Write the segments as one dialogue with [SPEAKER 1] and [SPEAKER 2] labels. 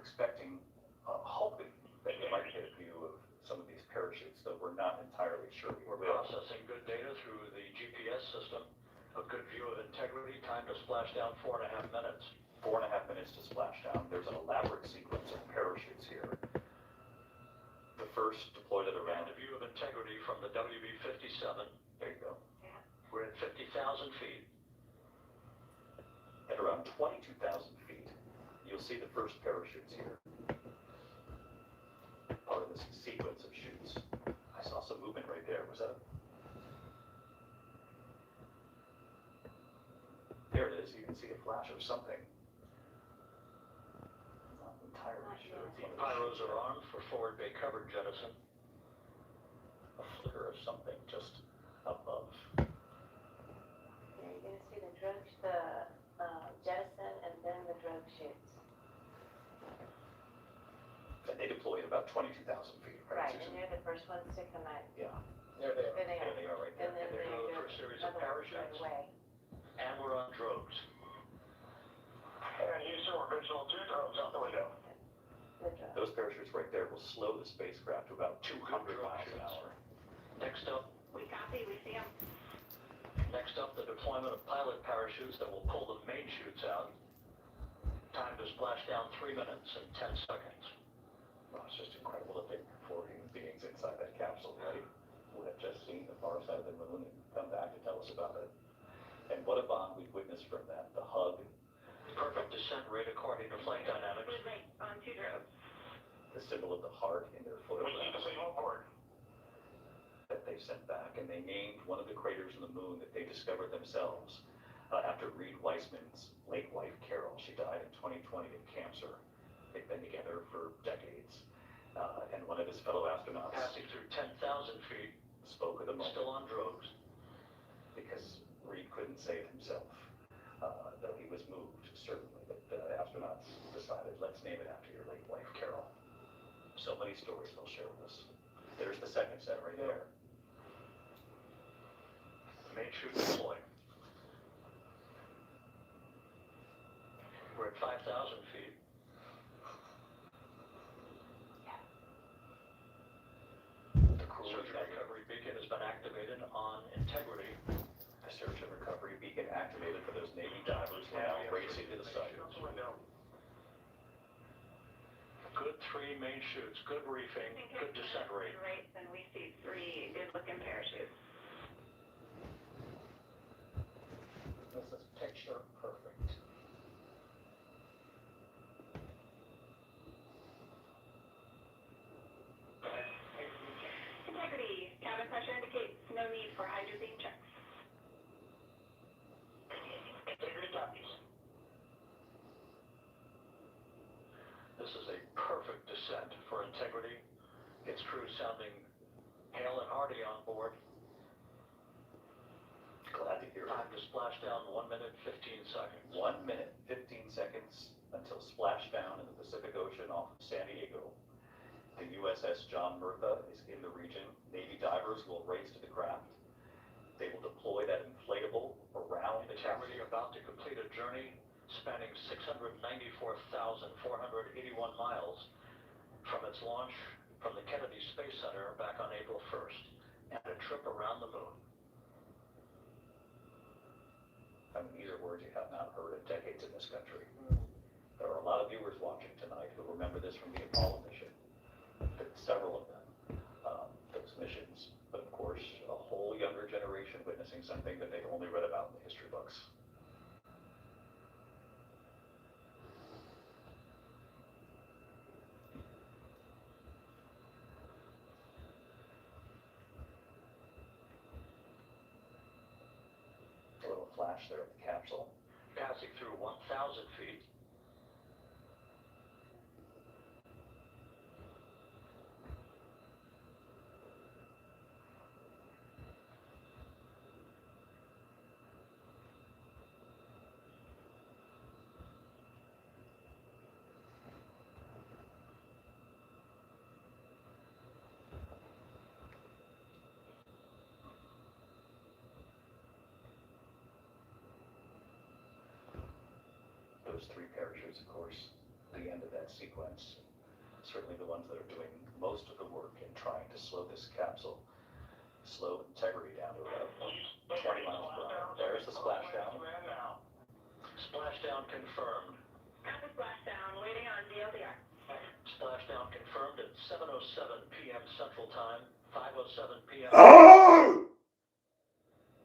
[SPEAKER 1] expecting, hoping that you might get a view of some of these parachutes, though we're not entirely sure.
[SPEAKER 2] We're processing good data through the GPS system. A good view of integrity, time to splash down 4.5 minutes.
[SPEAKER 1] 4.5 minutes to splash down. There's an elaborate sequence of parachutes here. The first deployed at around...
[SPEAKER 2] And a view of integrity from the WB-57.
[SPEAKER 1] There you go.
[SPEAKER 2] We're at 50,000 feet.
[SPEAKER 1] At around 22,000 feet, you'll see the first parachutes here. Part of this sequence of shoots. I saw some movement right there. Was that... There it is. You can see a flash of something. Not entirely sure. It's one of the
[SPEAKER 2] Pyros are armed for forward bay cover jettison.
[SPEAKER 1] A flicker of something just above.
[SPEAKER 3] Yeah, you're going to see the jettison and then the drug shoots.
[SPEAKER 1] And they deploy at about 22,000 feet, right?
[SPEAKER 3] Right, and they're the first ones to come out.
[SPEAKER 1] Yeah. There they are.
[SPEAKER 3] There they are.
[SPEAKER 1] There they are right there.
[SPEAKER 3] And then
[SPEAKER 2] They're
[SPEAKER 3] they
[SPEAKER 2] going
[SPEAKER 3] go
[SPEAKER 2] for a series of
[SPEAKER 3] another one
[SPEAKER 2] parachutes.
[SPEAKER 3] right away.
[SPEAKER 2] And we're on drogues.
[SPEAKER 4] And Houston, we're visual 2 drones out the window.
[SPEAKER 3] The drug.
[SPEAKER 1] Those parachutes right there will slow the spacecraft to about 200 miles an hour.
[SPEAKER 2] Next up,
[SPEAKER 3] We copy, we see them.
[SPEAKER 2] next up, the deployment of pilot parachutes that will pull the main chutes out. Time to splash down 3 minutes and 10 seconds.
[SPEAKER 1] Well, it's just incredible to think 4 human beings inside that capsule, right? Who have just seen the far side of the moon and come back to tell us about it. And what a bond we've witnessed from that. The hug,
[SPEAKER 2] Perfect descent rate according to flight dynamics.
[SPEAKER 3] Good rate on 2 drogues.
[SPEAKER 1] the symbol of the heart in their
[SPEAKER 4] We need the
[SPEAKER 1] photograph
[SPEAKER 4] signal board.
[SPEAKER 1] that they sent back. And they named one of the craters on the moon that they discovered themselves after Reed Weissman's late wife, Carol. She died in 2020 of cancer. They've been together for decades. And one of his fellow astronauts
[SPEAKER 2] Passing through 10,000 feet,
[SPEAKER 1] spoke of the moment
[SPEAKER 2] still on drogues.
[SPEAKER 1] because Reed couldn't save himself, though he was moved, certainly. But the astronauts decided, let's name it after your late wife, Carol. So many stories they'll share with us. There's the second set right there.
[SPEAKER 2] Main chute deployed. We're at 5,000 feet.
[SPEAKER 1] The crew
[SPEAKER 2] Search and recovery beacon has been activated on integrity.
[SPEAKER 1] The search and recovery beacon activated for those Navy divers now racing to the site.
[SPEAKER 2] Good 3 main chutes, good reefing, good descent rate.
[SPEAKER 3] Rates, and we see 3 good-looking parachutes.
[SPEAKER 1] This is picture perfect.
[SPEAKER 3] Integrity. Cabin pressure indicates no need for hydrazine checks.
[SPEAKER 4] Integrity copies.
[SPEAKER 2] This is a perfect descent for integrity. Its crew sounding hale and hearty on board.
[SPEAKER 1] Glad to hear
[SPEAKER 2] Time
[SPEAKER 1] it.
[SPEAKER 2] to splash down 1 minute, 15 seconds.
[SPEAKER 1] 1 minute, 15 seconds until splashdown in the Pacific Ocean off of San Diego. The USS John Murtha is in the region. Navy divers will race to the craft. They will deploy that inflatable around the
[SPEAKER 2] Integrity
[SPEAKER 1] capsule.
[SPEAKER 2] about to complete a journey spanning 694,481 miles from its launch from the Kennedy Space Center back on April 1st, and a trip around the moon.
[SPEAKER 1] I mean, these are words you have not heard in decades in this country. There are a lot of viewers watching tonight who remember this from the Apollo mission. Several of them, those missions. But of course, a whole younger generation witnessing something that they've only read about in the history books. A little flash there of the capsule.
[SPEAKER 2] Passing through 1,000 feet.
[SPEAKER 1] Those 3 parachutes, of course, the end of that sequence. Certainly the ones that are doing most of the work in trying to slow this capsule, slow integrity down to about 20 miles per hour. There's the splashdown.
[SPEAKER 2] Splashdown confirmed.
[SPEAKER 3] Copy splashdown, waiting on DLDR.
[SPEAKER 2] Splashdown confirmed at 7:07 p.m. Central Time, 5:07 p.m.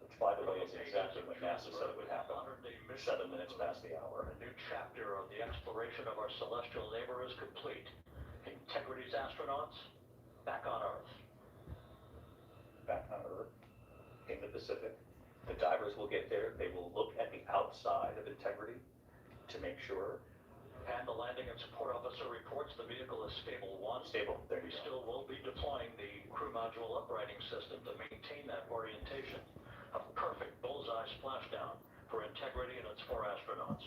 [SPEAKER 1] Which, by the way, is exactly when NASA said it would happen. 7 minutes past the hour.
[SPEAKER 2] A new chapter of the exploration of our celestial neighbor is complete. Integrity's astronauts back on Earth.
[SPEAKER 1] Back on Earth, in the Pacific. The divers will get there. They will look at the outside of Integrity to make sure.
[SPEAKER 2] And the landing and support officer reports the vehicle is stable 1.
[SPEAKER 1] Stable, there
[SPEAKER 2] We
[SPEAKER 1] you go.
[SPEAKER 2] still will be deploying the crew module uprighting system to maintain that orientation. A perfect bullseye splashdown for Integrity and its 4 astronauts.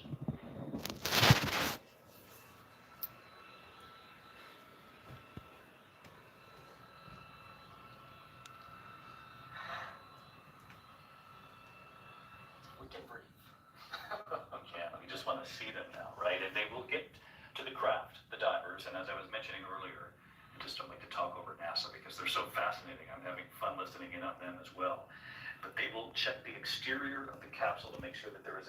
[SPEAKER 1] We can breathe. Yeah, we just want to see them now, right? And they will get to the craft, the divers, and as I was mentioning earlier, I just don't like to talk over NASA because they're so fascinating. I'm having fun listening in on them as well. But they will check the exterior of the capsule to make sure that there is